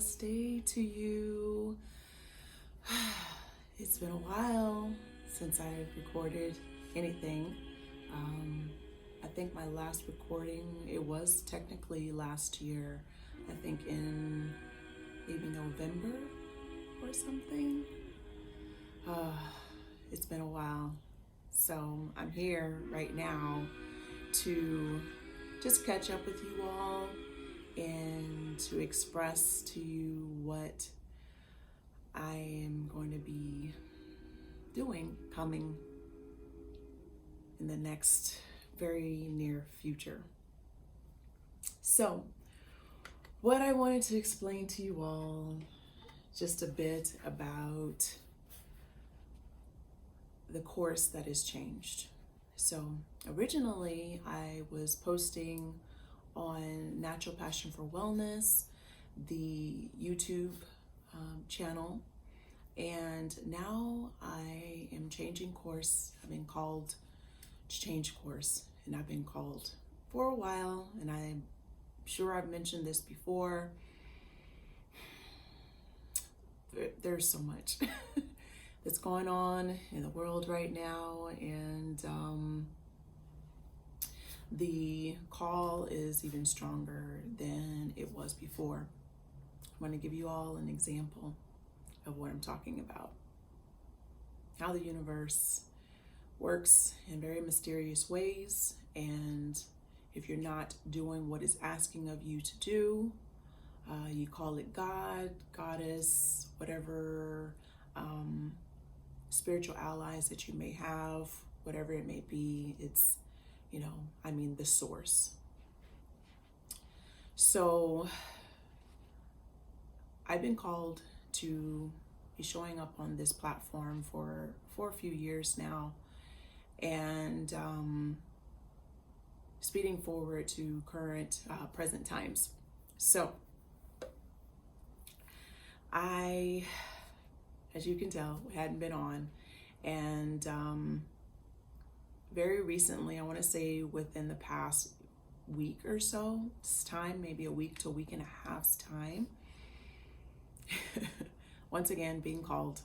Namaste to you. It's been a while since I've recorded anything. I think my last recording, it was technically last year, I think in maybe November or something. It's been a while. So I'm here right now to just catch up with you all and to express to you what I am going to be doing coming in the next very near future. So, what I wanted to explain to you all just a bit about the course that has changed. So, originally I was posting on Natural Passion for Wellness, the YouTube channel, and now I am changing course. I've been called to change course, and I've been called for a while, and I'm sure I've mentioned this before. There's so much that's going on in the world right now, and the call is even stronger than it was before. I'm going to give you all an example of what I'm talking about. How the universe works in very mysterious ways, and if you're not doing what it's asking of you to do, you call it God, Goddess, whatever spiritual allies that you may have, whatever it may be, it's, the source. So I've been called to be showing up on this platform for a few years now, and speeding forward to present times. So I, as you can tell, hadn't been on, and very recently, I want to say within the past week or so, time, maybe a week to a week and a half's time, once again being called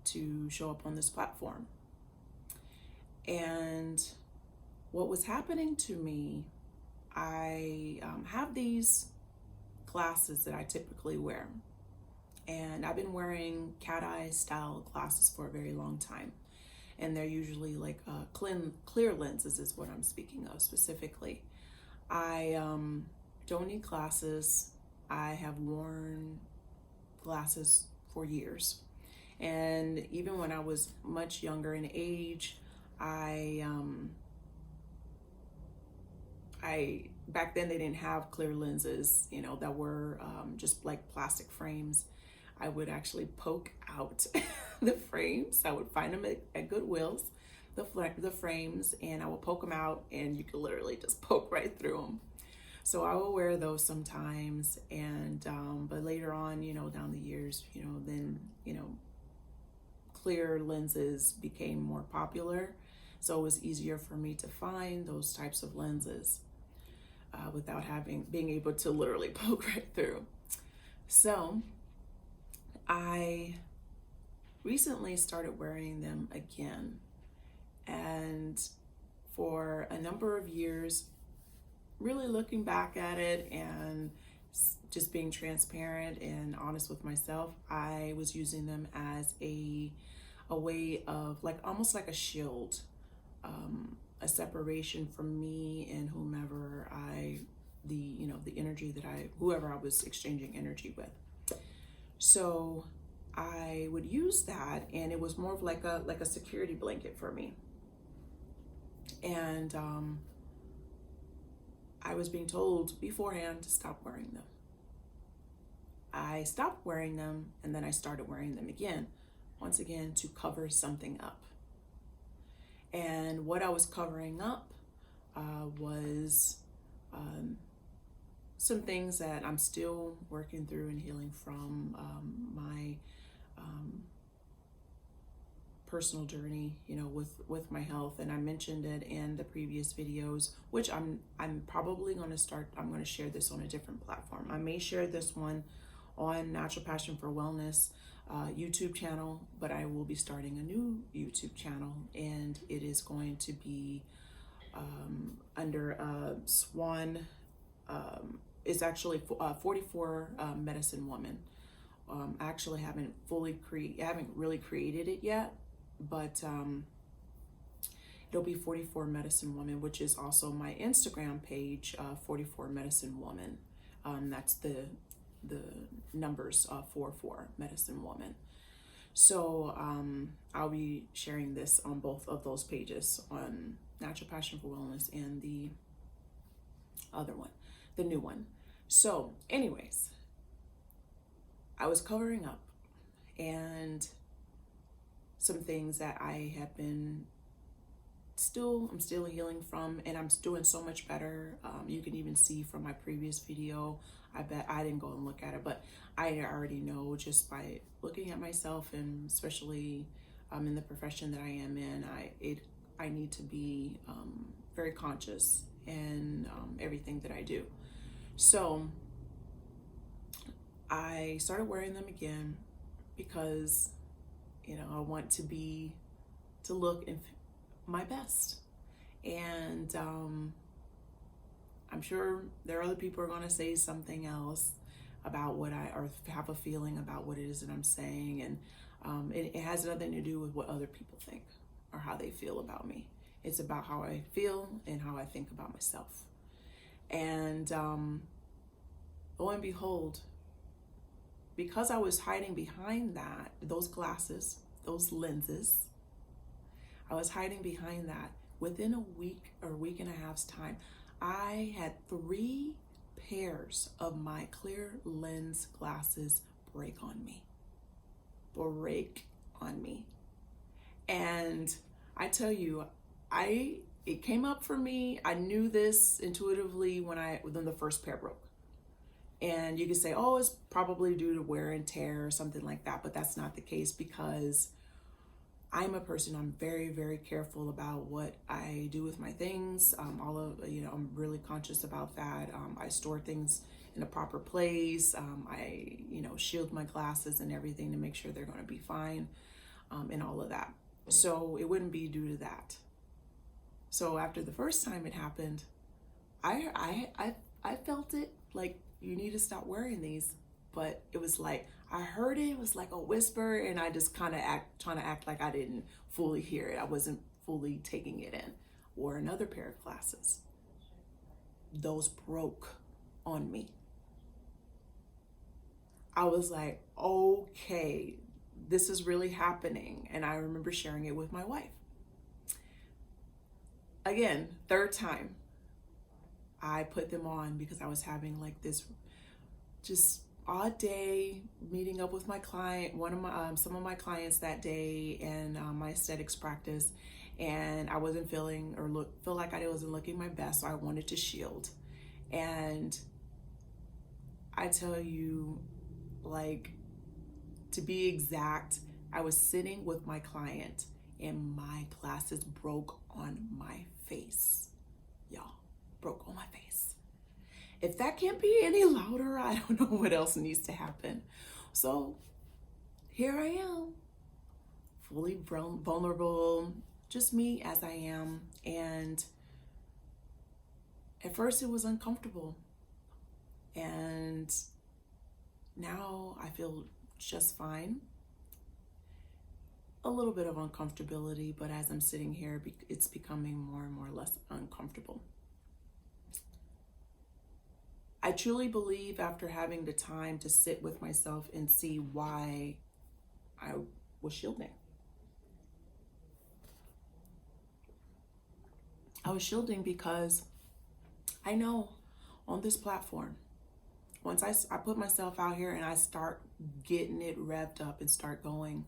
to show up on this platform. And what was happening to me, I have these glasses that I typically wear, and I've been wearing cat eye style glasses for a very long time. And they're usually like clear lenses is what I'm speaking of specifically. I don't need glasses. I have worn glasses for years. And even when I was much younger in age, I back then they didn't have clear lenses, that were just like plastic frames. I would actually poke out the frames. I would find them at Goodwill's, the frames, and I would poke them out, and you could literally just poke right through them. So I will wear those sometimes, and but later on, down the years, then clear lenses became more popular, so it was easier for me to find those types of lenses without being able to literally poke right through. So I recently started wearing them again, and for a number of years, really looking back at it and just being transparent and honest with myself, I was using them as a way of almost like a shield, a separation from me and whoever I was exchanging energy with. So I would use that, and it was more of like a security blanket for me. And I was being told beforehand to stop wearing them. I stopped wearing them, and then I started wearing them again, once again to cover something up. And what I was covering up was some things that I'm still working through and healing from, my personal journey, with my health. And I mentioned it in the previous videos, which I'm probably going to share this on a different platform. I may share this one on Natural Passion for Wellness YouTube channel, but I will be starting a new YouTube channel, and it is going to be under Swan. It's actually 44 Medicine Woman. I actually haven't really created it yet, but it'll be 44 Medicine Woman, which is also my Instagram page, 44 Medicine Woman. That's the numbers 44 Medicine Woman. So I'll be sharing this on both of those pages, on Natural Passion for Wellness and the other one, the new one. So anyways, I was covering up and some things that I have been I'm still healing from, and I'm doing so much better. You can even see from my previous video, I bet I didn't go and look at it, but I already know just by looking at myself, and especially in the profession that I am in, I need to be very conscious in everything that I do. So I started wearing them again because, I want to look my best. And I'm sure there are other people who are going to say something else about or have a feeling about what it is that I'm saying. And it has nothing to do with what other people think or how they feel about me. It's about how I feel and how I think about myself. And lo and behold, because I was hiding behind those glasses, those lenses, I was hiding behind that. Within a week or week and a half's time, I had 3 pairs of my clear lens glasses break on me. And I tell you, it came up for me. I knew this intuitively when the first pair broke. And you could say, oh, it's probably due to wear and tear or something like that, but that's not the case, because I'm a person, I'm very, very careful about what I do with my things. I'm really conscious about that. I store things in a proper place. I shield my glasses and everything to make sure they're going to be fine, and all of that. So it wouldn't be due to that. So after the first time it happened, I felt it like, you need to stop wearing these. But it was like, I heard it was like a whisper, and I just kind of trying to act like I didn't fully hear it. I wasn't fully taking it in. Or another pair of glasses. Those broke on me. I was like, okay, this is really happening. And I remember sharing it with my wife. Again, third time, I put them on because I was having like this just odd day, meeting up with my client, some of my clients that day in my aesthetics practice, and I wasn't feel like I wasn't looking my best, so I wanted to shield. And I tell you, like, to be exact, I was sitting with my client and my glasses broke on my face. Y'all, broke on my face. If that can't be any louder, I don't know what else needs to happen. So here I am, fully vulnerable, just me as I am. And at first it was uncomfortable. And now I feel just fine. A little bit of uncomfortability, but as I'm sitting here, it's becoming more and more less uncomfortable. I truly believe, after having the time to sit with myself and see why I was shielding. I was shielding because I know on this platform, once I put myself out here and I start getting it revved up and start going,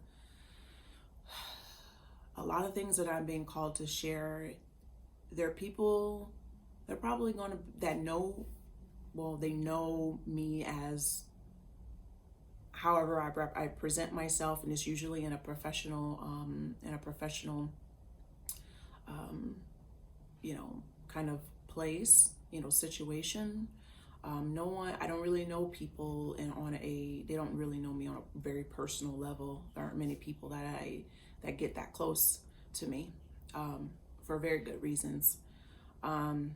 a lot of things that I'm being called to share, there are people, they're probably they know me as however I present myself, and it's usually in a professional kind of place, situation. No one, I don't really know people they don't really know me on a very personal level. There aren't many people that get that close to me, for very good reasons. And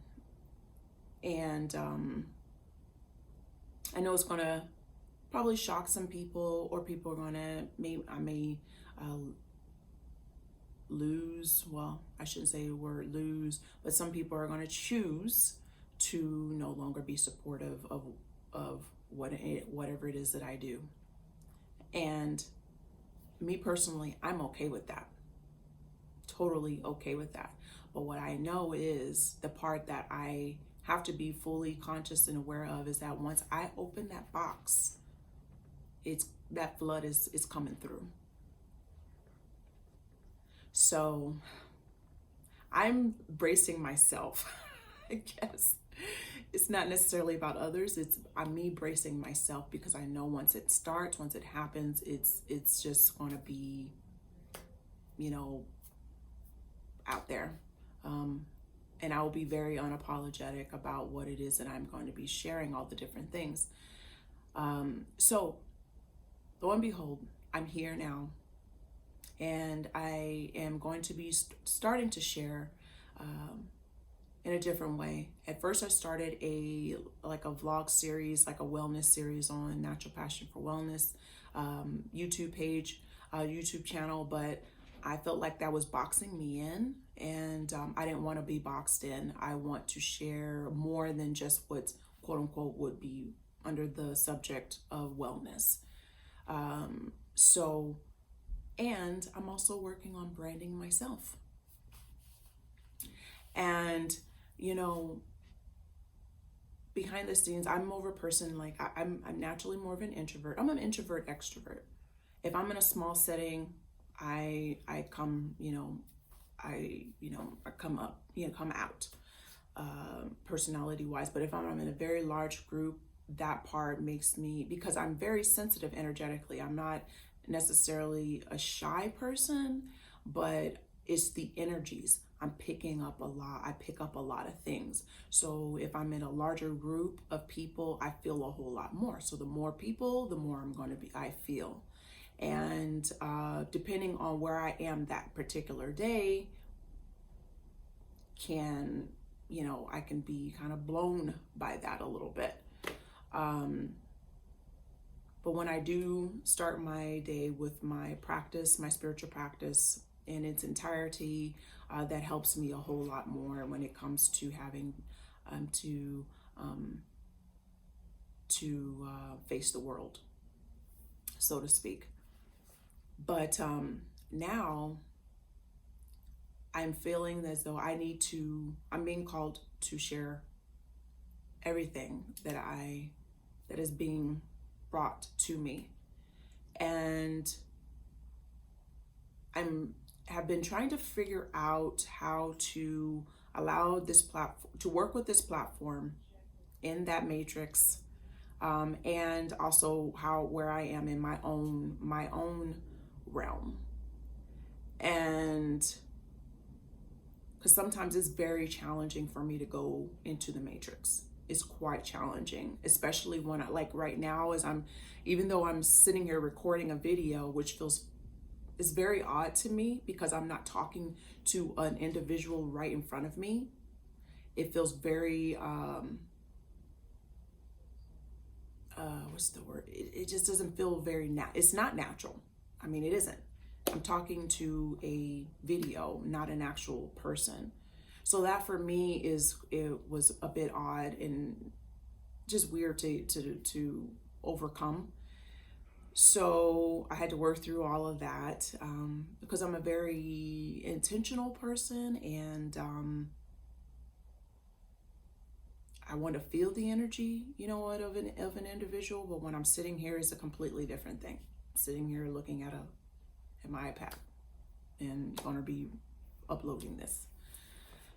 I know it's gonna probably shock some people, or people are gonna, I may lose, well, I shouldn't say the word lose, but some people are gonna choose to no longer be supportive of whatever it is that I do. And me personally, I'm okay with that. Totally okay with that. But what I know is the part that I have to be fully conscious and aware of is that once I open that box, that flood is coming through. So I'm bracing myself, I guess. It's not necessarily about others. I'm me bracing myself, because I know once it starts, once it happens, it's just going to be, out there. And I will be very unapologetic about what it is that I'm going to be sharing, all the different things. So lo and behold, I'm here now, and I am going to be starting to share in a different way. At first, I started a vlog series, like a wellness series on Natural Passion for Wellness YouTube page, YouTube channel, but I felt like that was boxing me in, and I didn't want to be boxed in. I want to share more than just what's quote unquote would be under the subject of wellness. And I'm also working on branding myself. And, behind the scenes, I'm more of a person, like I'm naturally more of an introvert. I'm an introvert extrovert. If I'm in a small setting, I come, I come up, come out, personality wise. But if I'm in a very large group, that part makes me, because I'm very sensitive energetically. I'm not necessarily a shy person, but it's the energies. I'm picking up a lot. I pick up a lot of things. So if I'm in a larger group of people, I feel a whole lot more. So the more people, the more I feel. And depending on where I am that particular day, I can be kind of blown by that a little bit. But when I do start my day with my practice, my spiritual practice in its entirety, that helps me a whole lot more when it comes to having to face the world, so to speak. But now I'm feeling as though I'm being called to share everything that is being brought to me. And have been trying to figure out how to allow this platform to work with this platform in that matrix, and also where I am in my own realm. And because sometimes it's very challenging for me to go into the matrix. It's quite challenging, especially when like right now, even though I'm sitting here recording a video, which is very odd to me because I'm not talking to an individual right in front of me. It feels very, what's the word? It just doesn't feel very, it's not natural. I mean, it isn't. I'm talking to a video, not an actual person. So that for me it was a bit odd and just weird to overcome. So I had to work through all of that, because I'm a very intentional person, and I want to feel the energy, of an individual. But when I'm sitting here, it's a completely different thing. I'm sitting here looking at my iPad and going to be uploading this.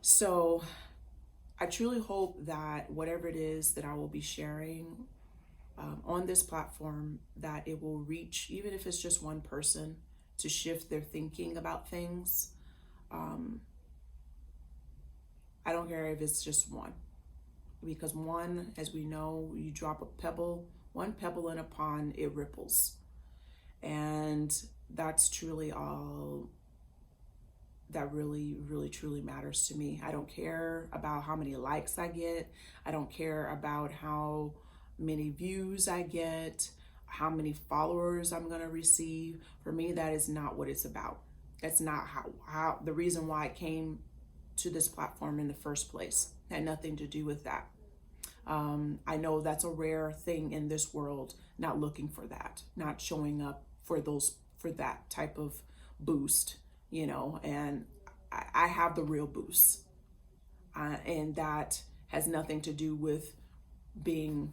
So I truly hope that whatever it is that I will be sharing on this platform, that it will reach, even if it's just one person, to shift their thinking about things. I don't care if it's just one. because one, as we know, you drop one pebble in a pond, it ripples. And that's truly all that really, really, truly matters to me. I don't care about how many likes I get. I don't care about how many views I get, how many followers I'm going to receive. For me, that is not what it's about. That's not how the reason why I came to this platform in the first place. It had nothing to do with that. I know that's a rare thing in this world, not looking for that, not showing up for that type of boost, and I have the real boost. And that has nothing to do with being,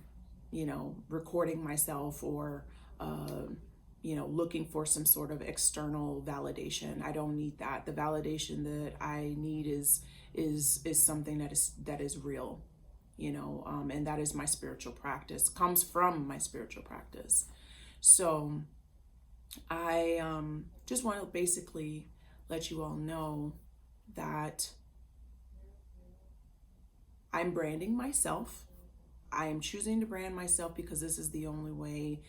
recording myself or, looking for some sort of external validation. I don't need that. The validation that I need is something that is real, and that is my spiritual practice, comes from my spiritual practice. So I just want to basically let you all know that I'm branding myself. I am choosing to brand myself because this is the only way,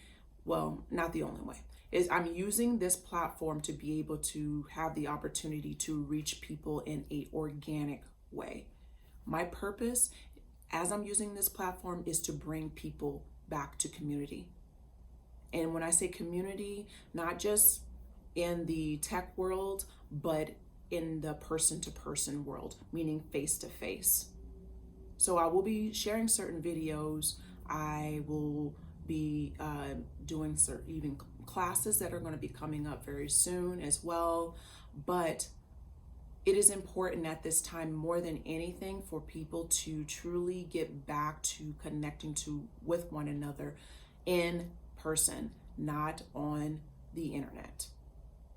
well, not the only way, is I'm using this platform to be able to have the opportunity to reach people in an organic way. My purpose, as I'm using this platform, is to bring people back to community. And when I say community, not just in the tech world, but in the person-to-person world, meaning face-to-face. So I will be sharing certain videos. I will be doing certain even classes that are going to be coming up very soon as well. But it is important at this time more than anything for people to truly get back to connecting with one another in person, not on the internet,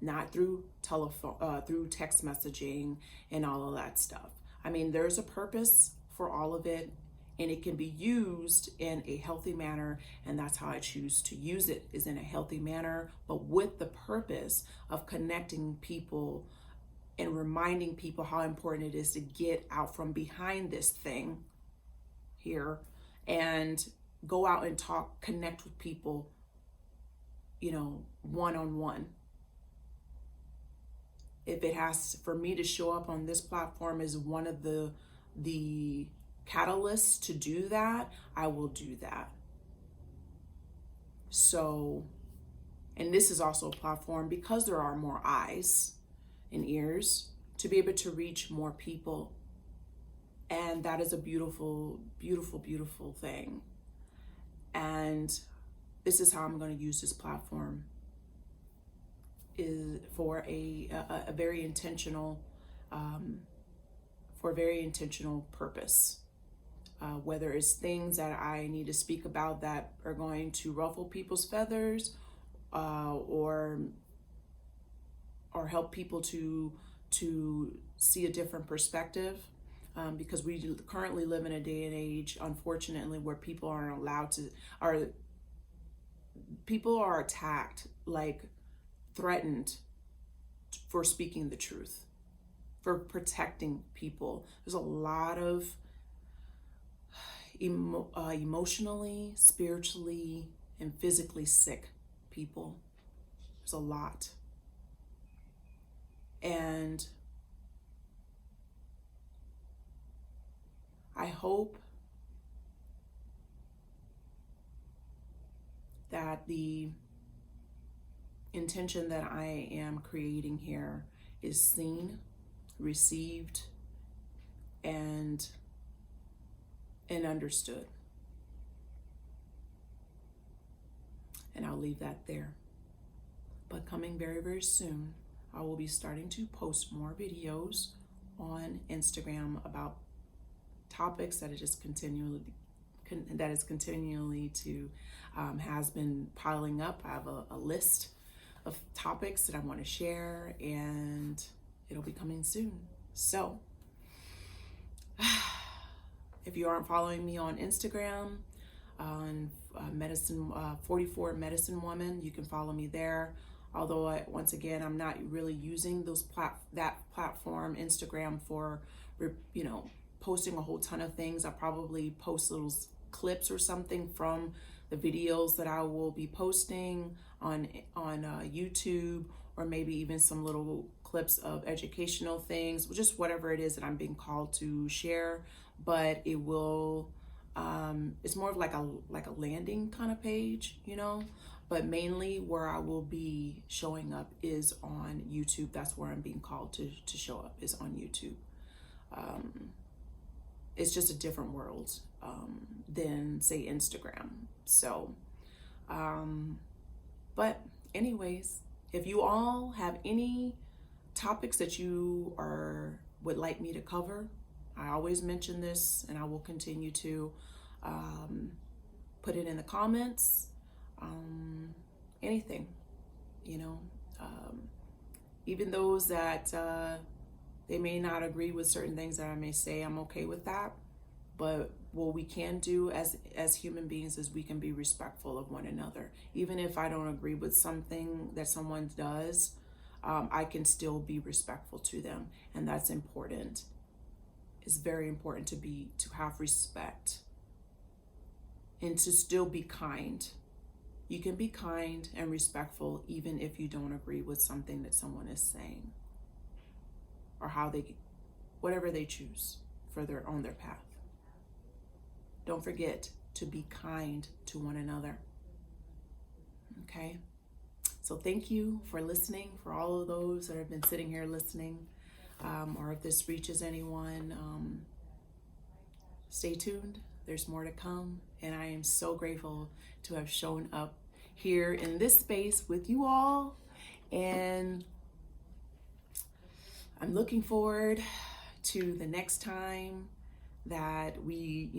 not through telephone, through text messaging and all of that stuff. I mean, there's a purpose for all of it, and it can be used in a healthy manner, and that's how I choose to use it, is in a healthy manner, but with the purpose of connecting people and reminding people how important it is to get out from behind this thing here and go out and talk, connect with people, one-on-one. If it has for me to show up on this platform as one of the catalysts to do that, I will do that. So, and this is also a platform, because there are more eyes and ears, to be able to reach more people. And that is a beautiful, beautiful, beautiful thing. And this is how I'm going to use this platform, is for a very intentional, for a very intentional purpose. Whether it's things that I need to speak about that are going to ruffle people's feathers, or help people to see a different perspective, because we currently live in a day and age, unfortunately, where people aren't allowed to, people are attacked, like threatened, for speaking the truth, for protecting people. There's a lot of emotionally, spiritually, and physically sick people. There's a lot. And I hope that the intention that I am creating here is seen, received, and understood. And I'll leave that there. But coming very, very soon, I will be starting to post more videos on Instagram about topics that is continually to has been piling up. I have a list of topics that I want to share, and it'll be coming soon. So if you aren't following me on Instagram, on 44 Medicine Woman, you can follow me there. Although once again, I'm not really using that platform, Instagram, for posting a whole ton of things. I'll probably post little clips or something from the videos that I will be posting on YouTube, or maybe even some little clips of educational things, just whatever it is that I'm being called to share. But it will, it's more of like a landing kind of page, you know. But mainly where I will be showing up is on YouTube. That's where I'm being called to show up, is on YouTube. It's just a different world than, say, Instagram. So, but anyways, if you all have any topics that you would like me to cover, I always mention this, and I will continue to put it in the comments. Anything, you know, even those that they may not agree with certain things that I may say, I'm okay with that. But what we can do as human beings is we can be respectful of one another. Even if I don't agree with something that someone does, I can still be respectful to them, and that's important. It's very important to have respect and to still be kind. You can be kind and respectful even if you don't agree with something that someone is saying, or whatever they choose on their path. Don't forget to be kind to one another. Okay? So thank you for listening, for all of those that have been sitting here listening. Or if this reaches anyone, stay tuned. There's more to come. And I am so grateful to have shown up here in this space with you all. And I'm looking forward to the next time that we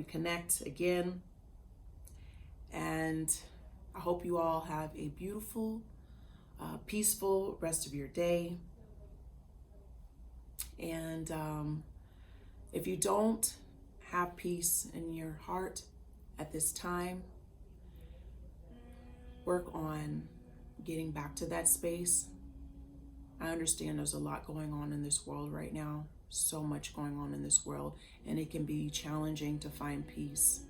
connect again. And I hope you all have a beautiful, peaceful rest of your day. And if you don't have peace in your heart at this time, work on getting back to that space. I understand there's a lot going on in this world right now, so much going on in this world, and it can be challenging to find peace.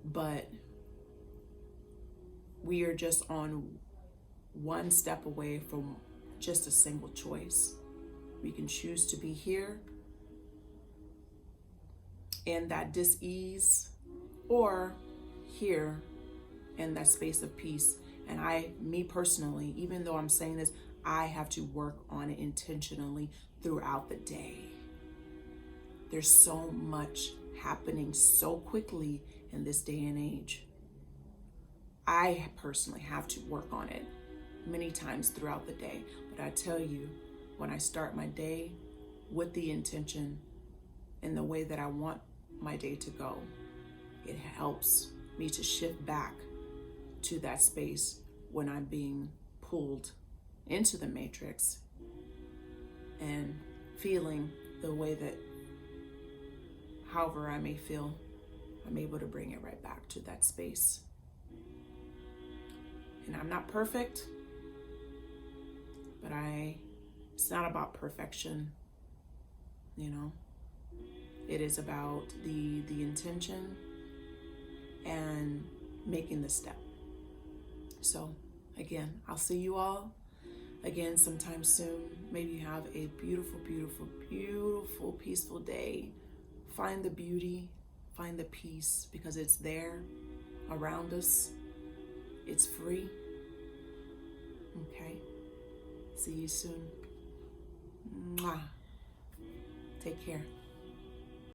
But we are just on one step away from just a single choice. We can choose to be here in that dis-ease, or here in that space of peace. And me personally, even though I'm saying this, I have to work on it intentionally throughout the day. There's so much happening so quickly in this day and age. I personally have to work on it many times throughout the day. But I tell you, when I start my day with the intention and the way that I want my day to go, it helps me to shift back to that space when I'm being pulled into the matrix and feeling the way that, however I may feel, I'm able to bring it right back to that space. And I'm not perfect, but it's not about perfection, you know. It is about the intention and making the step. So again, I'll see you all again sometime soon. Maybe you have a beautiful, beautiful, beautiful, peaceful day. Find the beauty, find the peace, because it's there around us. It's free. Okay. See you soon. Mwah. Take care.